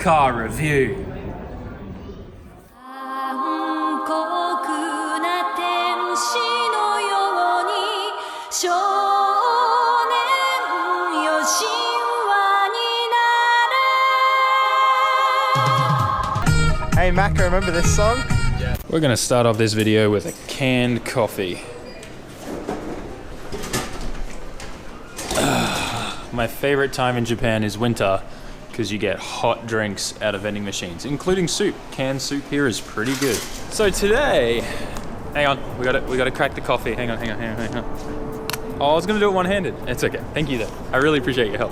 car review. Hey Maka, remember this song? Yeah. We're gonna start off this video with a canned coffee. My favorite time in Japan is winter because you get hot drinks out of vending machines, including soup. Canned soup here is pretty good. So today, hang on, we gotta crack the coffee. Hang on. Oh, I was gonna do it one-handed. It's okay, thank you though. I really appreciate your help.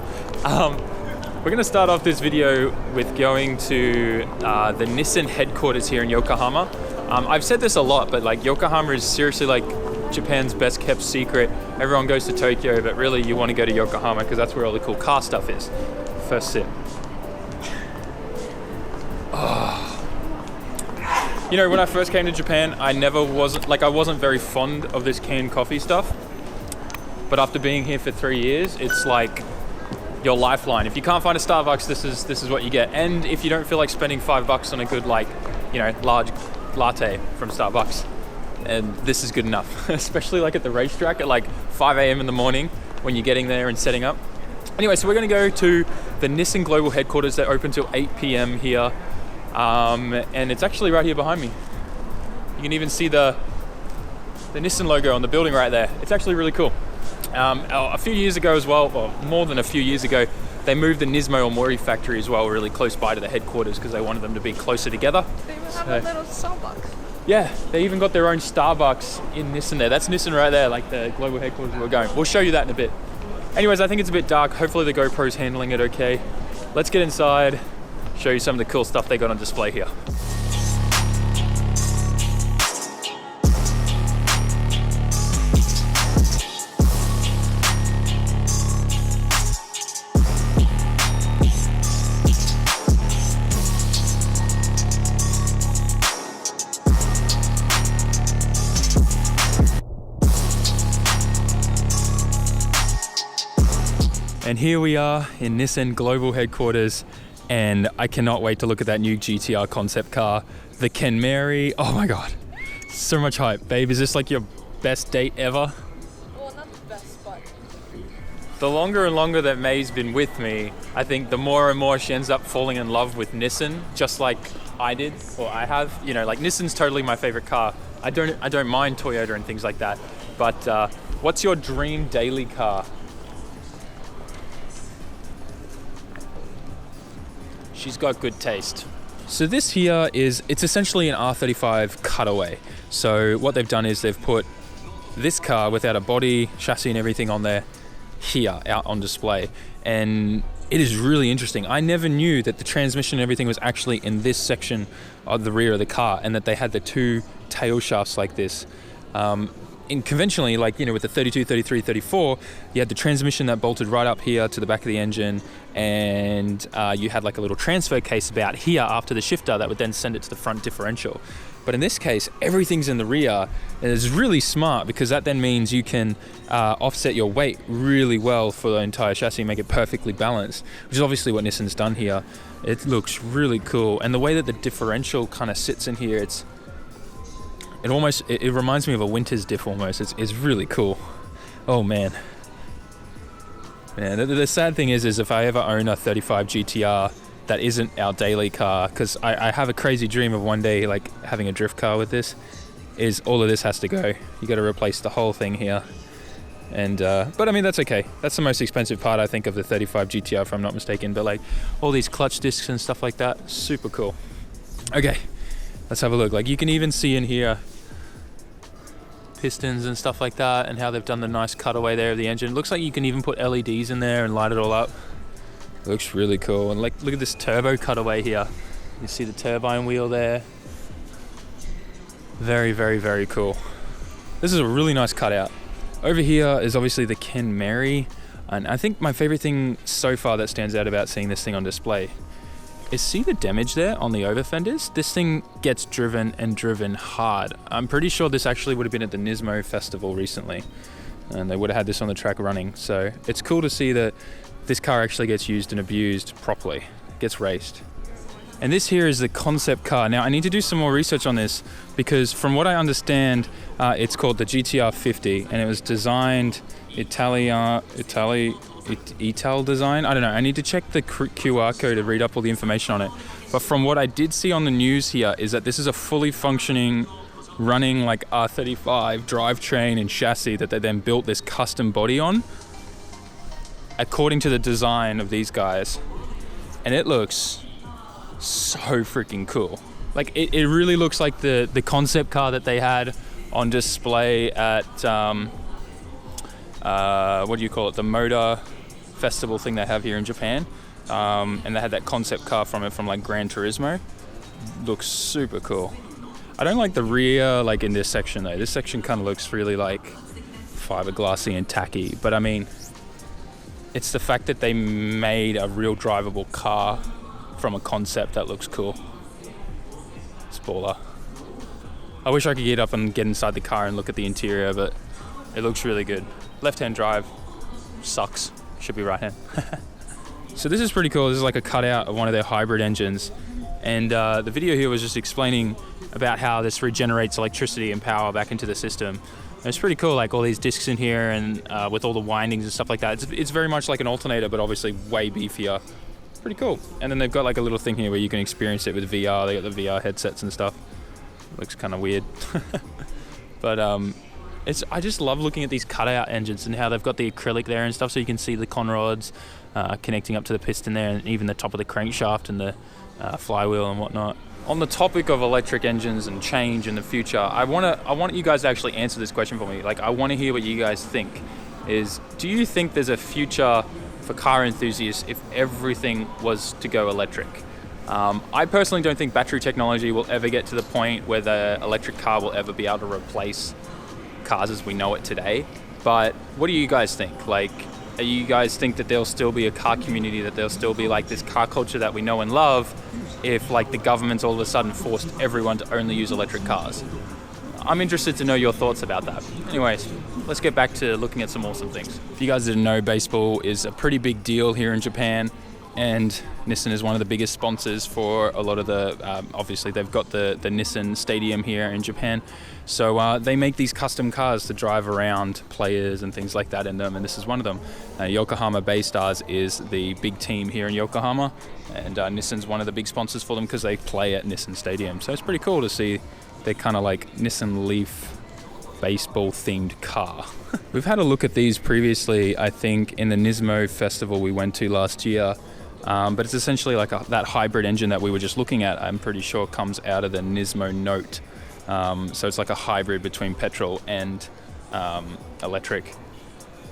We're gonna start off this video with going to the Nissan headquarters here in Yokohama. I've said this a lot, but like Yokohama is seriously like Japan's best kept secret. Everyone goes to Tokyo, but really you want to go to Yokohama because that's where all the cool car stuff is. First sip. Oh. You know, when I first came to Japan, I wasn't very fond of this canned coffee stuff. But after being here for 3 years, it's like your lifeline. If you can't find a Starbucks, this is what you get. And if you don't feel like spending $5 on a good, like, you know, large latte from Starbucks, and this is good enough, especially like at the racetrack at like 5 a.m. in the morning when you're getting there and setting up. Anyway, so we're gonna go to the Nissan global headquarters. They're open till 8 p.m. here. And it's actually right here behind me. You can even see the Nissan logo on the building right there. It's actually really cool. A few years ago as well, or more than a few years ago, they moved the Nismo Omori factory as well, really close by to the headquarters because they wanted them to be closer together. They even have a little Starbucks. Yeah, they even got their own Starbucks in Nissan there. That's Nissan right there, like the global headquarters where we're going. We'll show you that in a bit. Anyways, I think it's a bit dark. Hopefully the GoPro's handling it okay. Let's get inside, show you some of the cool stuff they got on display here. And here we are in Nissan global headquarters, and I cannot wait to look at that new GTR concept car, the Kenmeri. Oh my God, so much hype. Babe, is this like your best date ever? Well, not the best, but... The longer and longer that May's been with me, I think the more and more she ends up falling in love with Nissan, just like I did, or I have. You know, like Nissan's totally my favorite car. I don't mind Toyota and things like that. But what's your dream daily car? She's got good taste. So this here it's essentially an R35 cutaway. So what they've done is they've put this car without a body, chassis and everything on there here out on display. And it is really interesting. I never knew that the transmission and everything was actually in this section of the rear of the car and that they had the two tail shafts like this. And conventionally, like, you know, with the 32, 33, 34, you had the transmission that bolted right up here to the back of the engine, and you had like a little transfer case about here after the shifter that would then send it to the front differential. But in this case, everything's in the rear, and it's really smart because that then means you can offset your weight really well for the entire chassis, make it perfectly balanced, which is obviously what Nissan's done here. It looks really cool, and the way that the differential kind of sits in here, it reminds me of a winter's diff almost. It's really cool. Oh man. Man, the sad thing is if I ever own a 35 GTR that isn't our daily car, because I have a crazy dream of one day like having a drift car with this, is all of this has to go. You got to replace the whole thing here. And but I mean, that's okay. That's the most expensive part, I think, of the 35 GTR, if I'm not mistaken. But like all these clutch discs and stuff like that, super cool. Okay, let's have a look. Like you can even see in here pistons and stuff like that, and how they've done the nice cutaway there of the engine. It looks like you can even put LEDs in there and light it all up. It looks really cool. And like, look at this turbo cutaway here. You see the turbine wheel there. Very, very, very cool. This is a really nice cutout. Over here is obviously the Kenmeri, and I think my favorite thing so far that stands out about seeing this thing on display is see the damage there on the over fenders? This thing gets driven and driven hard. I'm pretty sure this actually would have been at the Nismo festival recently, and they would have had this on the track running. So it's cool to see that this car actually gets used and abused properly, gets raced. And this here is the concept car. Now I need to do some more research on this because from what I understand, it's called the GTR 50 and it was designed Ital design. I don't know. I need to check the QR code to read up all the information on it. But from what I did see on the news here is that this is a fully functioning, running like R35 drivetrain and chassis that they then built this custom body on, according to the design of these guys. And it looks so freaking cool. Like it really looks like the concept car that they had on display at what do you call it, the motor festival thing they have here in Japan, and they had that concept car from like Gran Turismo. Looks super cool. I don't like the rear like in this section though. This section kind of looks really like fiberglassy and tacky, but I mean it's the fact that they made a real drivable car from a concept that looks cool. It's baller. I wish I could get up and get inside the car and look at the interior, but it looks really good. Left-hand drive sucks. Should be right-hand. So this is pretty cool. This is like a cutout of one of their hybrid engines. And the video here was just explaining about how this regenerates electricity and power back into the system. And it's pretty cool, like all these discs in here and with all the windings and stuff like that. It's very much like an alternator, but obviously way beefier. Pretty cool. And then they've got like a little thing here where you can experience it with VR. They got the VR headsets and stuff. Looks kind of weird. But I just love looking at these cutout engines and how they've got the acrylic there and stuff, so you can see the conrods connecting up to the piston there, and even the top of the crankshaft and the flywheel and whatnot. On the topic of electric engines and change in the future, I want you guys to actually answer this question for me. Like, I want to hear what you guys think. Do you think there's a future for car enthusiasts if everything was to go electric? I personally don't think battery technology will ever get to the point where the electric car will ever be able to replace cars as we know it today. But what do you guys think? Like, do you guys think that there'll still be a car community, that there'll still be like this car culture that we know and love if like the government's all of a sudden forced everyone to only use electric cars? I'm interested to know your thoughts about that. Anyways, let's get back to looking at some awesome things. If you guys didn't know, baseball is a pretty big deal here in Japan, and Nissan is one of the biggest sponsors for a lot of the, obviously they've got the Nissan stadium here in Japan. So they make these custom cars to drive around players and things like that in them, and this is one of them. Yokohama Baystars is the big team here in Yokohama, and Nissan's one of the big sponsors for them because they play at Nissan Stadium. So it's pretty cool to see they're kind of like Nissan Leaf baseball themed car. We've had a look at these previously, I think, in the Nismo festival we went to last year. But it's essentially like that hybrid engine that we were just looking at, I'm pretty sure comes out of the Nismo Note. So it's like a hybrid between petrol and electric.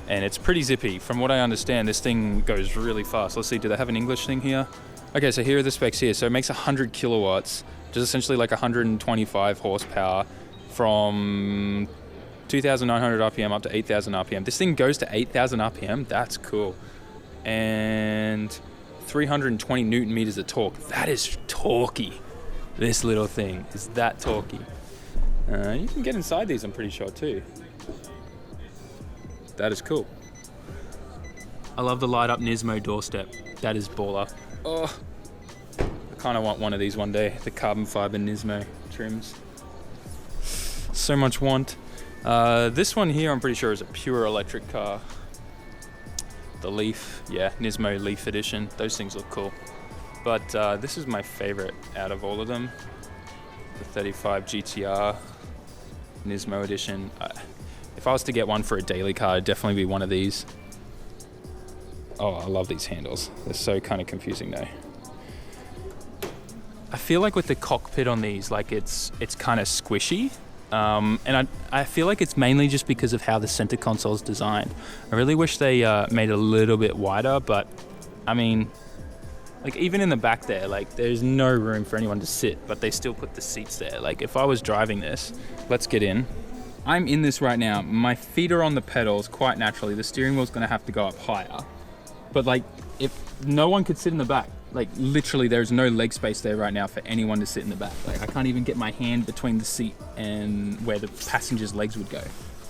And it's pretty zippy. From what I understand, this thing goes really fast. Let's see, do they have an English thing here? Okay, so here are the specs here. So it makes 100 kilowatts, which is essentially like 125 horsepower from 2,900 RPM up to 8,000 RPM. This thing goes to 8,000 RPM. That's cool. And 320 Newton meters of torque. That is torquey. This little thing is that torquey. You can get inside these, I'm pretty sure, too. That is cool. I love the light up Nismo doorstep. That is baller. Oh, I kind of want one of these one day. The carbon fiber Nismo trims. So much want. This one here, I'm pretty sure, is a pure electric car. The Leaf, yeah, Nismo Leaf Edition. Those things look cool. But this is my favorite out of all of them. The 35 GTR Nismo Edition. If I was to get one for a daily car, it'd definitely be one of these. Oh, I love these handles. They're so kind of confusing though. I feel like with the cockpit on these, like it's kind of squishy. And I feel like it's mainly just because of how the center console is designed. I really wish they made it a little bit wider, but I mean, like even in the back there, like there's no room for anyone to sit, but they still put the seats there. Like if I was driving this, let's get in. I'm in this right now. My feet are on the pedals quite naturally. The steering wheel's gonna have to go up higher. But like if no one could sit in the back, like literally there's no leg space there right now for anyone to sit in the back. Like I can't even get my hand between the seat and where the passenger's legs would go.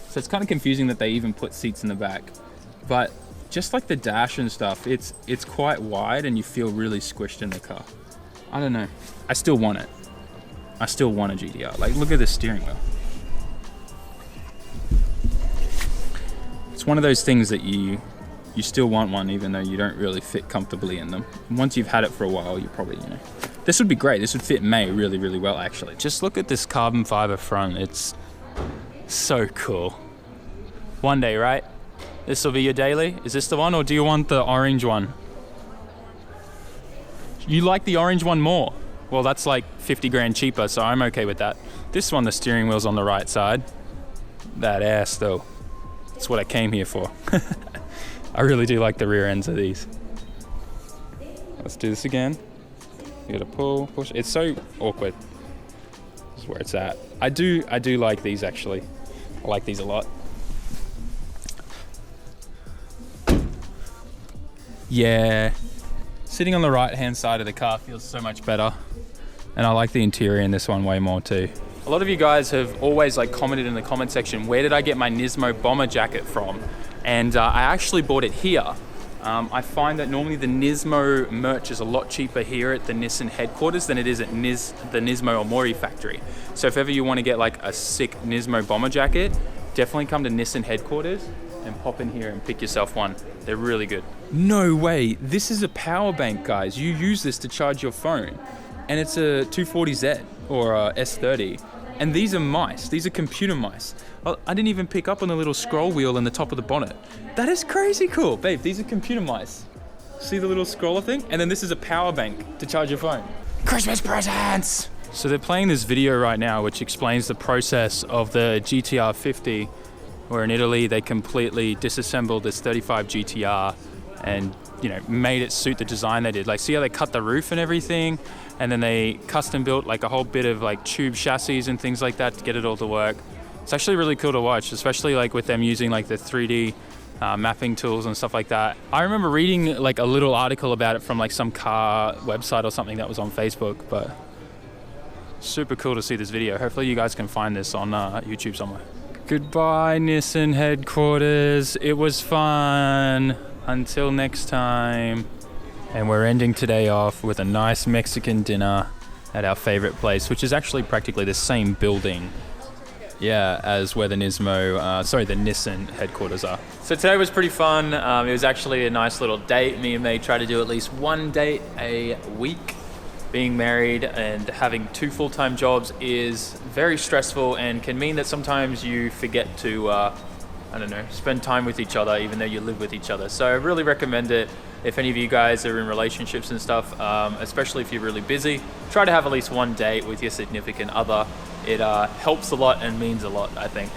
So it's kind of confusing that they even put seats in the back. But just like the dash and stuff, it's quite wide and you feel really squished in the car. I don't know. I still want it. I still want a GTR. Like, look at this steering wheel. It's one of those things that you still want one, even though you don't really fit comfortably in them. Once you've had it for a while, you probably, you know. This would be great. This would fit May really, really well, actually. Just look at this carbon fiber front. It's so cool. One day, right? This will be your daily? Is this the one, or do you want the orange one? You like the orange one more? Well, that's like 50 grand cheaper, so I'm okay with that. This one, the steering wheel's on the right side. That ass, though. That's what I came here for. I really do like the rear ends of these. Let's do this again. You gotta pull, push. It's so awkward. This is where it's at. I do like these, actually. I like these a lot. Yeah. Sitting on the right hand side of the car feels so much better. And I like the interior in this one way more too. A lot of you guys have always like commented in the comment section, where did I get my Nismo bomber jacket from? And I actually bought it here. I find that normally the Nismo merch is a lot cheaper here at the Nissan headquarters than it is at the Nismo Omori factory. So if ever you want to get like a sick Nismo bomber jacket, definitely come to Nissan headquarters and pop in here and pick yourself one. They're really good. No way, this is a power bank, guys. You use this to charge your phone. And it's a 240Z or a S30. And these are mice, these are computer mice. I didn't even pick up on the little scroll wheel in the top of the bonnet. That is crazy cool. Babe, these are computer mice. See the little scroller thing? And then this is a power bank to charge your phone. Christmas presents! So they're playing this video right now which explains the process of the GTR 50, where in Italy they completely disassembled this 35 GTR and, you know, made it suit the design they did. Like, see how they cut the roof and everything? And then they custom built like a whole bit of like tube chassis and things like that to get it all to work. It's actually really cool to watch, especially like with them using like the 3D mapping tools and stuff like that. I remember reading like a little article about it from like some car website or something that was on Facebook, but super cool to see this video. Hopefully you guys can find this on YouTube somewhere. Goodbye, Nissan headquarters. It was fun. Until next time. And we're ending today off with a nice Mexican dinner at our favorite place, which is actually practically the same building, yeah, as where the Nissan headquarters are. So today was pretty fun. It was actually a nice little date. Me and May try to do at least one date a week. Being married and having 2 full-time jobs is very stressful and can mean that sometimes you forget to, I don't know, spend time with each other even though you live with each other. So I really recommend it if any of you guys are in relationships and stuff, especially if you're really busy. Try to have at least one date with your significant other. It helps a lot and means a lot, I think.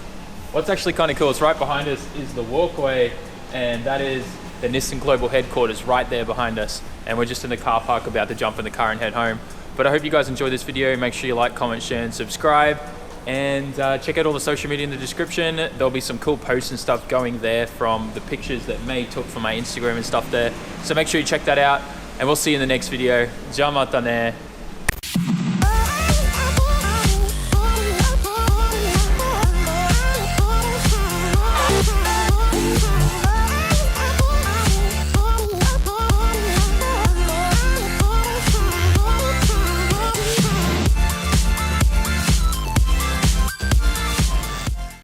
What's actually kind of cool is right behind us is the walkway, and that is the Nissan Global headquarters right there behind us. And we're just in the car park about to jump in the car and head home. But I hope you guys enjoyed this video. Make sure you like, comment, share, and subscribe. And check out all the social media in the description. There'll be some cool posts and stuff going there from the pictures that May took from my Instagram and stuff there. So make sure you check that out. And we'll see you in the next video. Ja mata ne.